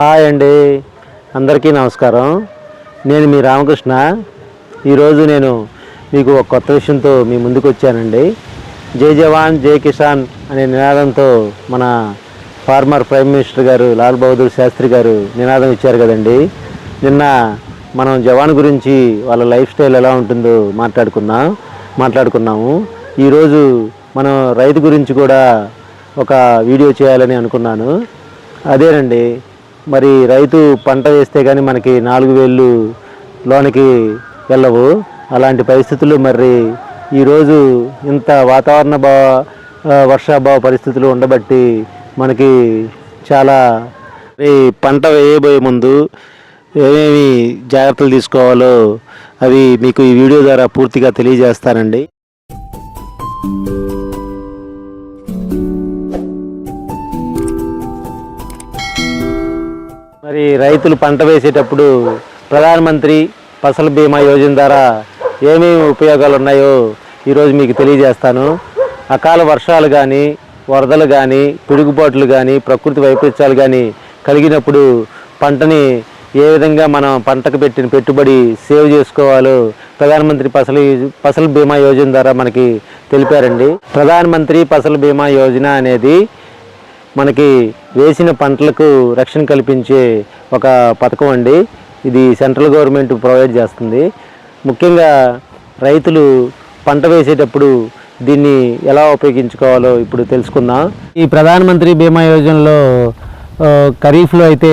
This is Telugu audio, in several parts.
హాయ్ అండి, అందరికీ నమస్కారం. నేను మీ రామకృష్ణ. ఈరోజు నేను మీకు ఒక కొత్త విషయంతో మీ ముందుకు వచ్చానండి. జై జవాన్ జై కిసాన్ అనే నినాదంతో మన ఫార్మర్ ప్రైమ్ మినిస్టర్ గారు లాల్ బహదూర్ శాస్త్రి గారు నినాదం ఇచ్చారు కదండి. నిన్న మనం జవాన్ గురించి వాళ్ళ లైఫ్ స్టైల్ ఎలా ఉంటుందో మాట్లాడుకున్నాము. ఈరోజు మనం రైతు గురించి కూడా ఒక వీడియో చేయాలని అనుకున్నాను. అదేనండి, మరి రైతు పంట వేస్తే కానీ మనకి 4,000 లోనికి వెళ్ళవు. అలాంటి పరిస్థితులు మరి ఈరోజు ఇంత వాతావరణ వర్షాభావ పరిస్థితులు ఉండబట్టి మనకి చాలా ఈ పంట వేయబోయే ముందు ఏమేమి జాగ్రత్తలు తీసుకోవాలో అవి మీకు ఈ వీడియో ద్వారా పూర్తిగా తెలియజేస్తానండి. మరి రైతులు పంట వేసేటప్పుడు ప్రధానమంత్రి ఫసల్ బీమా యోజన ద్వారా ఏమేమి ఉపయోగాలు ఉన్నాయో ఈరోజు మీకు తెలియజేస్తాను. అకాల వర్షాలు కానీ, వరదలు కానీ, పిడుగుపాట్లు కానీ, ప్రకృతి వైపరీత్యాలు కానీ కలిగినప్పుడు పంటని ఏ విధంగా మనం పంటకు పెట్టిన పెట్టుబడి సేవ్ చేసుకోవాలో ప్రధానమంత్రి ఫసల్ బీమా యోజన ద్వారా మనకి తెలిపారండి. ప్రధానమంత్రి ఫసల్ బీమా యోజన అనేది మనకి వేసిన పంటలకు రక్షణ కల్పించే ఒక పథకం అండి. ఇది సెంట్రల్ గవర్నమెంట్ ప్రొవైడ్ చేస్తుంది. ముఖ్యంగా రైతులు పంట వేసేటప్పుడు దీన్ని ఎలా ఉపయోగించుకోవాలో ఇప్పుడు తెలుసుకుందాం. ఈ ప్రధానమంత్రి బీమా యోజనలో ఖరీఫ్లో అయితే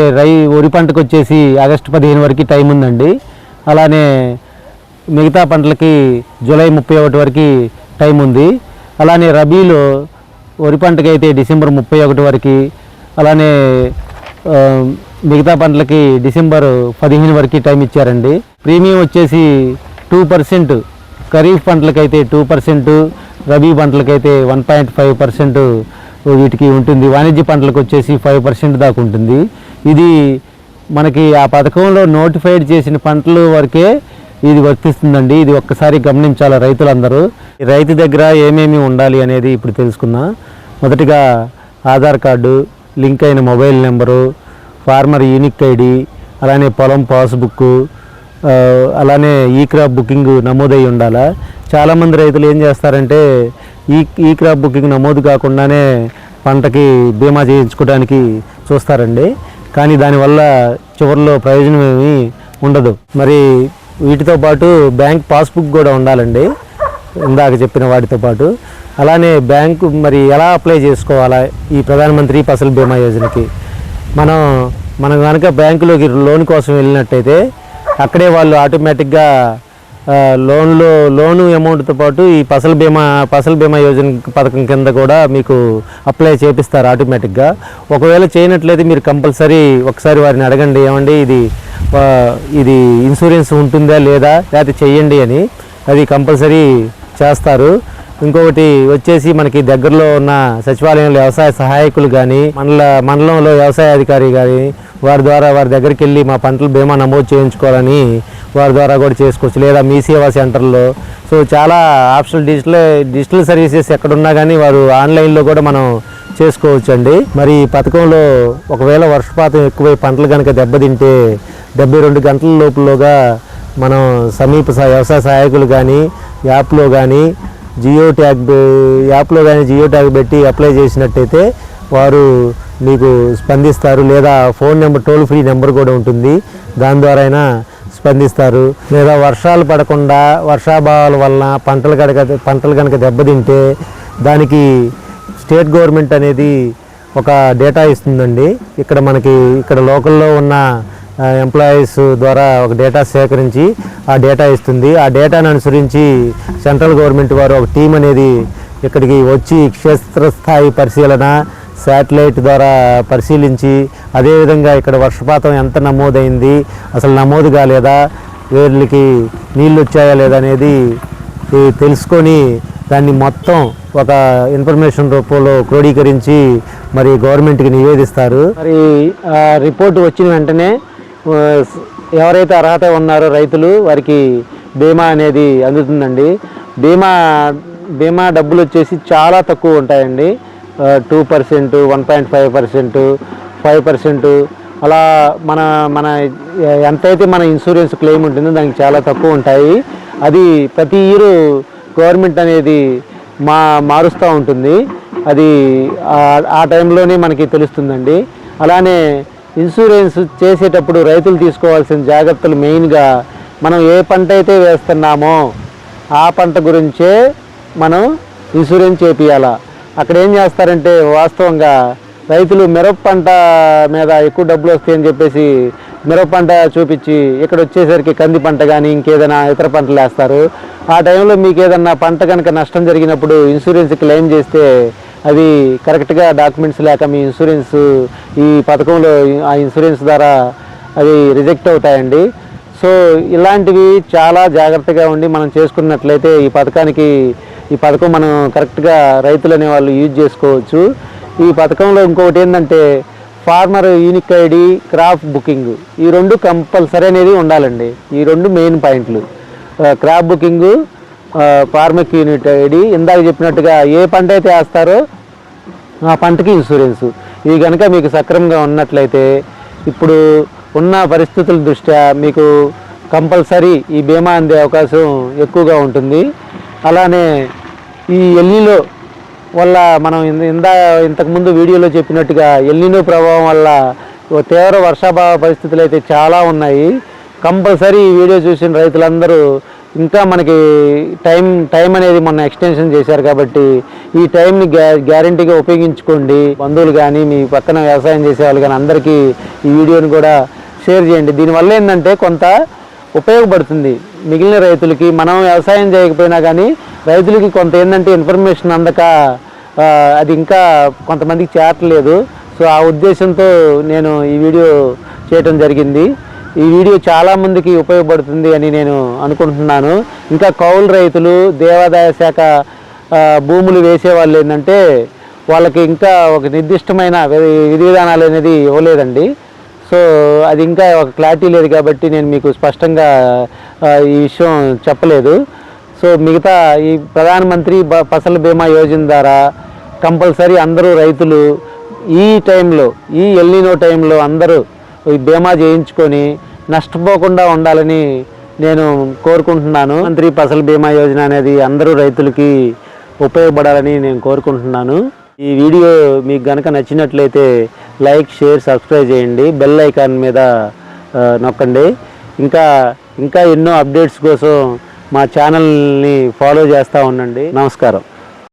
వరి పంటకు వచ్చేసి ఆగస్టు 15 వరకు టైం ఉందండి. అలానే మిగతా పంటలకి జూలై 31 వరకు టైం ఉంది. అలానే రబీలో వరి పంటకి అయితే డిసెంబర్ 31 వరకు, అలానే మిగతా పంటలకి డిసెంబర్ 15 వరకు టైం ఇచ్చారండి. ప్రీమియం వచ్చేసి 2%, ఖరీఫ్ పంటలకైతే 2%, రబీ పంటలకైతే 1.5% వీటికి ఉంటుంది. వాణిజ్య పంటలకు వచ్చేసి 5% దాకా ఉంటుంది. ఇది మనకి ఆ పథకంలో నోటిఫైడ్ చేసిన పంటల వరకే ఇది వర్తిస్తుందండి. ఇది ఒక్కసారి గమనించాలి రైతులందరూ. రైతు దగ్గర ఏమేమి ఉండాలి అనేది ఇప్పుడు తెలుసుకుందాం. మొదటిగా ఆధార్ కార్డు, లింక్ అయిన mobile number, farmer unique ID, అలానే పొలం పాస్బుక్, అలానే ఈ క్రాప్ బుకింగ్ నమోదై ఉండాలా. చాలామంది రైతులు ఏం చేస్తారంటే ఈ క్రాప్ బుకింగ్ నమోదు కాకుండానే పంటకి బీమా చేయించుకోవడానికి చూస్తారండి. కానీ దానివల్ల చివరిలో ప్రయోజనం ఏమీ ఉండదు. మరి వీటితో పాటు బ్యాంక్ పాస్బుక్ కూడా ఉండాలండి, ఇందాక చెప్పిన వాటితో పాటు. అలానే బ్యాంకు మరి ఎలా అప్లై చేసుకోవాలా ఈ ప్రధానమంత్రి ఫసల్ బీమా యోజనకి? మనం కనుక బ్యాంకులోకి లోన్ కోసం వెళ్ళినట్టయితే అక్కడే వాళ్ళు ఆటోమేటిక్గా లోను అమౌంట్తో పాటు ఈ ఫసల్ బీమా యోజన పథకం కింద కూడా మీకు అప్లై చేపిస్తారు ఆటోమేటిక్గా. ఒకవేళ చేయనట్లయితే మీరు కంపల్సరీ ఒకసారి వారిని అడగండి, ఏమండి ఇది ఇన్సూరెన్స్ ఉంటుందా లేదా, లేకపోతే చెయ్యండి అని. అది కంపల్సరీ చేస్తారు. ఇంకొకటి వచ్చేసి మనకి దగ్గరలో ఉన్న సచివాలయంలో వ్యవసాయ సహాయకులు కానీ, మండలంలో వ్యవసాయ అధికారి కానీ వారి దగ్గరికి వెళ్ళి మా పంటల బీమా నమోదు చేయించుకోవాలని వారి ద్వారా కూడా చేసుకోవచ్చు. లేదా మీ సేవా సెంటర్లో. సో చాలా ఆప్షనల్ డిజిటల్ సర్వీసెస్ ఎక్కడున్నా కానీ వారు ఆన్లైన్లో కూడా మనం చేసుకోవచ్చు అండి. మరి ఈ పథకంలో ఒకవేళ వర్షపాతం ఎక్కువై పంటలు కనుక దెబ్బతింటే 72 గంటల లోపులోగా మనం సమీప వ్యవసాయ సహాయకులు కానీ యాప్లో కానీ జియో ట్యాగ్ పెట్టి అప్లై చేసినట్టయితే వారు మీకు స్పందిస్తారు. లేదా phone number, toll free number కూడా ఉంటుంది, దాని ద్వారా అయినా స్పందిస్తారు. లేదా వర్షాలు పడకుండా వర్షాభావాల వలన పంటలు కనుక దెబ్బతింటే దానికి స్టేట్ గవర్నమెంట్ అనేది ఒక డేటా ఇస్తుందండి. ఇక్కడ లోకల్లో ఉన్న ఎంప్లాయీస్ ద్వారా ఒక డేటా సేకరించి ఆ డేటా ఇస్తుంది. ఆ డేటాను అనుసరించి సెంట్రల్ గవర్నమెంట్ వారు ఒక టీం అనేది ఇక్కడికి వచ్చి క్షేత్రస్థాయి పరిశీలన, శాటిలైట్ ద్వారా పరిశీలించి, అదేవిధంగా ఇక్కడ వర్షపాతం ఎంత నమోదైంది, అసలు నమోదు కాలేదా, వీళ్ళకి నీళ్ళు వచ్చాయా లేదా అనేది తెలుసుకొని దాన్ని మొత్తం ఒక ఇన్ఫర్మేషన్ రూపంలో క్రోడీకరించి మరి గవర్నమెంట్కి నివేదిస్తారు. మరి ఆ రిపోర్ట్ వచ్చిన వెంటనే ఎవరైతే అర్హత ఉన్నారో రైతులు వారికి బీమా అనేది అందుతుందండి. బీమా డబ్బులు వచ్చేసి చాలా తక్కువ ఉంటాయండి. 2%, 1.5%, 5%, అలా మన మన ఎంతైతే మన ఇన్సూరెన్స్ క్లెయిమ్ ఉంటుందో దానికి చాలా తక్కువ ఉంటాయి. అది ప్రతి ఇయర్ గవర్నమెంట్ అనేది మారుస్తూ ఉంటుంది. అది ఆ టైంలోనే మనకి తెలుస్తుందండి. అలానే ఇన్సూరెన్స్ చేసేటప్పుడు రైతులు తీసుకోవాల్సిన జాగ్రత్తలు మెయిన్గా మనం ఏ పంట అయితే వేస్తున్నామో ఆ పంట గురించే మనం ఇన్సూరెన్స్ చేపియాలా. అక్కడ ఏం చేస్తారంటే వాస్తవంగా రైతులు మిరప పంట మీద ఎక్కువ డబ్బులు వస్తాయని చెప్పేసి మిరప పంట చూపించి ఇక్కడ వచ్చేసరికి కంది పంట కానీ ఇంకేదైనా ఇతర పంటలు వేస్తారు. ఆ టైంలో మీకు ఏదన్నా పంట కనుక నష్టం జరిగినప్పుడు ఇన్సూరెన్స్ క్లెయిమ్ చేస్తే అది కరెక్ట్గా డాక్యుమెంట్స్ లేక మీ ఇన్సూరెన్స్ ఈ పథకంలో ఆ ఇన్సూరెన్స్ ద్వారా అవి రిజెక్ట్ అవుతాయండి. సో ఇలాంటివి చాలా జాగ్రత్తగా ఉండి మనం చేసుకున్నట్లయితే ఈ పథకం మనం కరెక్ట్గా రైతులు అనేవాళ్ళు యూజ్ చేసుకోవచ్చు. ఈ పథకంలో ఇంకొకటి ఏంటంటే farmer unique ID, crop booking, ఈ రెండు కంపల్సరీ అనేది ఉండాలండి. ఈ రెండు మెయిన్ పాయింట్లు, crop booking, farmer unique ID. ఇందాక చెప్పినట్టుగా ఏ పంట అయితే వేస్తారో ఆ పంటకి ఇన్సూరెన్సు ఇవి కనుక మీకు సక్రమంగా ఉన్నట్లయితే ఇప్పుడు ఉన్న పరిస్థితుల దృష్ట్యా మీకు కంపల్సరీ ఈ బీమా అందే అవకాశం ఎక్కువగా ఉంటుంది. అలానే ఈ ఎల్నినో వల్ల మనం ఇంతకుముందు వీడియోలో చెప్పినట్టుగా ఎల్నినో ప్రభావం వల్ల తీవ్ర వర్షాభావ పరిస్థితులు అయితే చాలా ఉన్నాయి. కంపల్సరీ ఈ వీడియో చూసిన రైతులందరూ ఇంకా మనకి టైం అనేది మొన్న ఎక్స్టెన్షన్ చేశారు కాబట్టి ఈ టైంని గ్యారంటీగా ఉపయోగించుకోండి. బంధువులు కానీ మీ పక్కన వ్యవసాయం చేసే వాళ్ళు కానీ అందరికీ ఈ వీడియోని కూడా షేర్ చేయండి. దీనివల్ల ఏంటంటే కొంత ఉపయోగపడుతుంది మిగిలిన రైతులకి. మనం వ్యవసాయం చేయకపోయినా కానీ రైతులకి కొంత ఏంటంటే ఇన్ఫర్మేషన్ అందక అది ఇంకా కొంతమందికి చేరట్లేదు. సో ఆ ఉద్దేశంతో నేను ఈ వీడియో చేయటం జరిగింది. ఈ వీడియో చాలామందికి ఉపయోగపడుతుంది అని నేను అనుకుంటున్నాను. ఇంకా కౌలు రైతులు, దేవాదాయ శాఖ భూములు వేసేవాళ్ళు ఏంటంటే వాళ్ళకి ఇంకా ఒక నిర్దిష్టమైన విధి విధానాలు అనేది ఇవ్వలేదండి. సో అది ఇంకా ఒక క్లారిటీ లేదు కాబట్టి నేను మీకు స్పష్టంగా ఈ విషయం చెప్పలేదు. సో మిగతా ఈ ప్రధానమంత్రి ఫసల్ బీమా యోజన ద్వారా కంపల్సరీ అందరూ రైతులు ఈ టైంలో, ఈ ఎల్నినో టైంలో అందరూ ఈ బీమా చేయించుకొని నష్టపోకుండా ఉండాలని నేను కోరుకుంటున్నాను. మంత్రి ఫసల్ బీమా యోజన అనేది అందరూ రైతులకి ఉపయోగపడాలని నేను కోరుకుంటున్నాను. ఈ వీడియో మీకు గనక నచ్చినట్లయితే లైక్, షేర్, సబ్స్క్రైబ్ చేయండి. బెల్ ఐకాన్ మీద నొక్కండి. ఇంకా ఎన్నో అప్డేట్స్ కోసం మా ఛానల్ని ఫాలో చేస్తూ ఉండండి. నమస్కారం.